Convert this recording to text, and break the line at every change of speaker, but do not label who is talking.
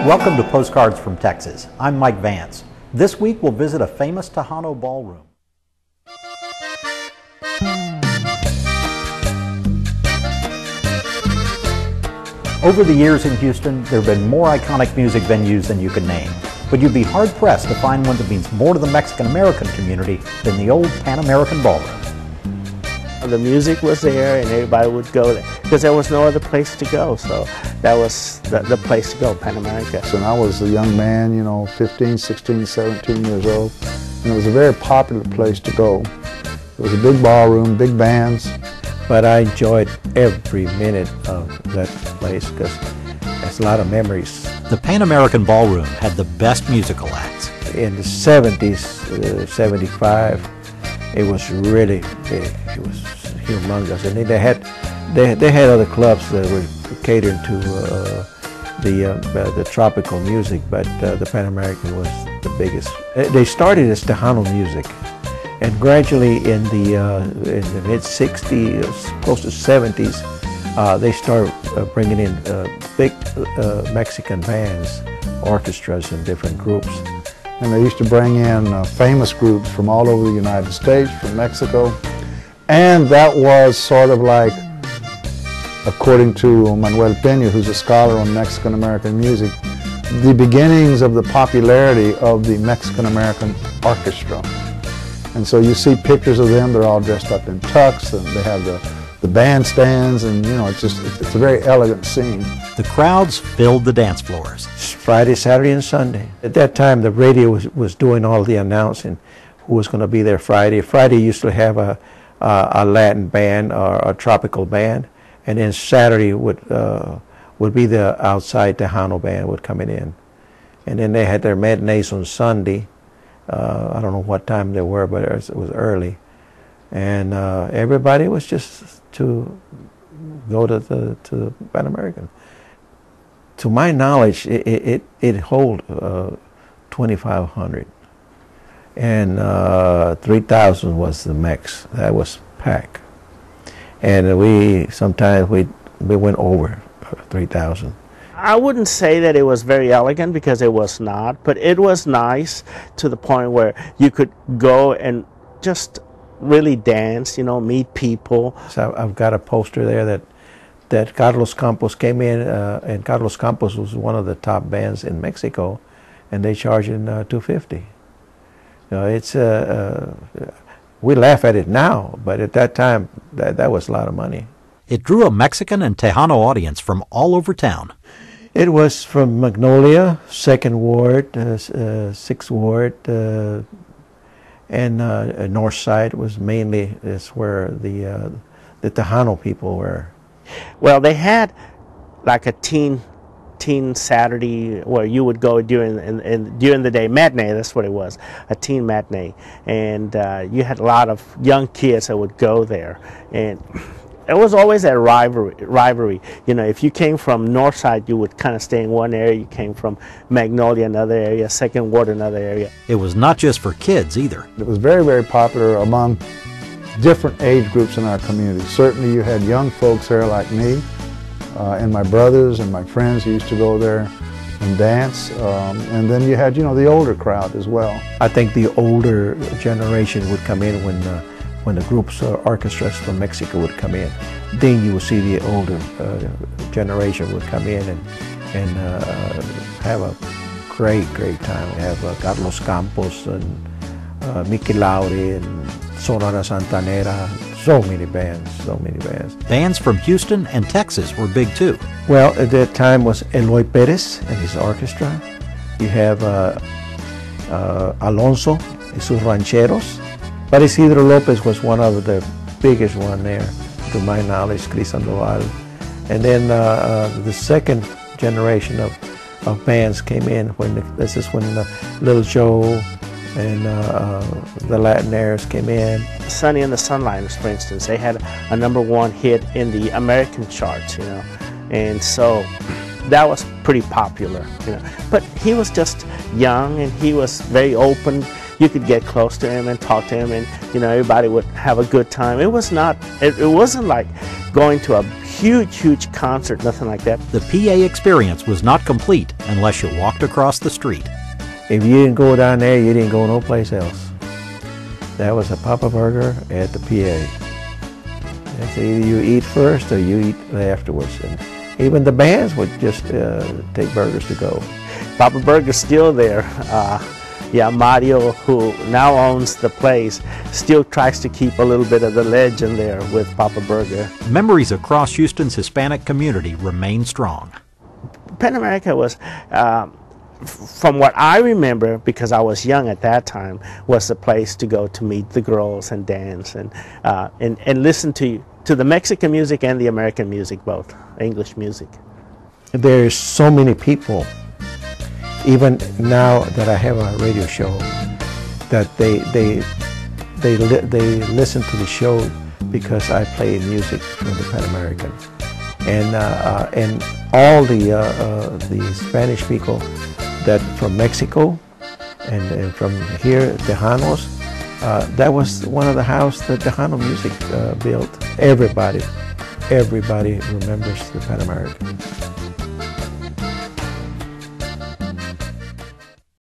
Welcome to Postcards from Texas. I'm Mike Vance. This week we'll visit a famous Tejano ballroom. Over the years in Houston, there have been more iconic music venues than you can name, but you'd be hard-pressed to find one that means more to the Mexican-American community than the old Pan American Ballroom.
The music was there and everybody would go there because there was no other place to go, so that was the place to go, Pan America.
So when I was a young man, 15, 16, 17 years old, and it was a very popular place to go. It was a big ballroom, big bands.
But I enjoyed every minute of that place because there's a lot of memories.
The Pan American Ballroom had the best musical acts.
In the 70s, 75, it was really big. It was humongous, and they had other clubs that were catering to the tropical music, but the Pan American was the biggest. They started as Tejano music, and gradually in the mid 60s, close to 70s, they started bringing in big Mexican bands, orchestras, and different groups.
And they used to bring in famous groups from all over the United States, from Mexico. And that was sort of like, according to Manuel Peña, who's a scholar on Mexican-American music, the beginnings of the popularity of the Mexican-American orchestra. And so you see pictures of them, they're all dressed up in tux, and they have the bandstands, and it's a very elegant scene.
The crowds filled the dance floors.
Friday, Saturday, and Sunday. At that time, the radio was doing all the announcing, who was going to be there Friday. Friday used to have a Latin band or a tropical band, and then Saturday would be the outside Tejano band would come in. And then they had their matinees on Sunday. I don't know what time they were, but it was early. And everybody was just to go to the Pan American. To my knowledge, it held 2,500, and 3,000 was the max. That was packed, and we went over 3,000.
I wouldn't say that it was very elegant because it was not, but it was nice to the point where you could go and just really dance, meet people.
So I've got a poster there that Carlos Campos came in, and Carlos Campos was one of the top bands in Mexico, and they charged him $250. It's we laugh at it now, but at that time, that was a lot of money.
It drew a Mexican and Tejano audience from all over town.
It was from Magnolia, 2nd Ward, 6th Ward, and North Side was mainly where the Tejano people were.
Well, they had like a teen Saturday where you would go during the day, matinee, that's what it was, a teen matinee, and you had a lot of young kids that would go there, and it was always that rivalry. If you came from North Side, you would kind of stay in one area. You came from Magnolia, another area, 2nd Ward, another area.
It was not just for kids either.
It was very, very popular among different age groups in our community. Certainly you had young folks there like me, and my brothers and my friends who used to go there and dance. And then you had, the older crowd as well.
I think the older generation would come in when the groups or orchestras from Mexico would come in. Then you would see the older generation would come in and have a great time. We have Carlos Campos and Mickey Lauri and Sonora Santanera, so many bands.
Bands from Houston and Texas were big too.
Well, at that time was Eloy Perez and his orchestra. You have Alonso y sus rancheros. But Isidro Lopez was one of the biggest one there, to my knowledge, Cris Sandoval. And then the second generation of bands came in this is when Little Joe and the Latinaires came in.
Sonny and the Sunliners, for instance, they had a #1 hit in the American charts, and so that was pretty popular, But he was just young, and he was very open you could get close to him and talk to him, and everybody would have a good time. It was not. It wasn't like going to a huge concert, nothing like that.
The PA experience was not complete unless you walked across the street.
If you didn't go down there, you didn't go no place else. That was a Papa Burger at the PA. It's either you eat first or you eat afterwards. And even the bands would just take burgers to go.
Papa Burger's still there. Yeah, Mario, who now owns the place, still tries to keep a little bit of the legend there with Papa Burger.
Memories across Houston's Hispanic community remain strong.
Pan America was, from what I remember, because I was young at that time, was the place to go to meet the girls and dance and listen to the Mexican music and the American music, both English music.
There's so many people, even now that I have a radio show, that they listen to the show because I play music from the Pan American, and all the Spanish people that from Mexico and from here, Tejanos, that was one of the house that Tejano music built. Everybody remembers the Pan American.